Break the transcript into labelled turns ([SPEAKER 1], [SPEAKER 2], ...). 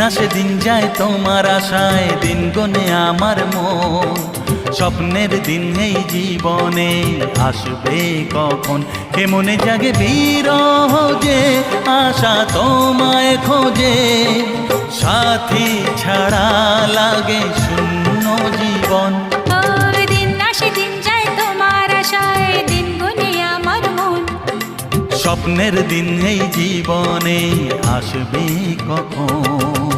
[SPEAKER 1] আসে দিন যায় তোমার আশায়, দিন গনে আমার মন। স্বপ্নের দিন এই জীবনে আসবে কখন, কে মনে জাগে বিরহ যে আশা তোমায় খোঁজে। সাথী ছাড়া লাগে শূন্য জীবন।
[SPEAKER 2] দিন আসে দিন যায় তোমার আশায়, দিন গুনে আমার মন।
[SPEAKER 1] স্বপ্নের দিন এই জীবনে আসবে কখন।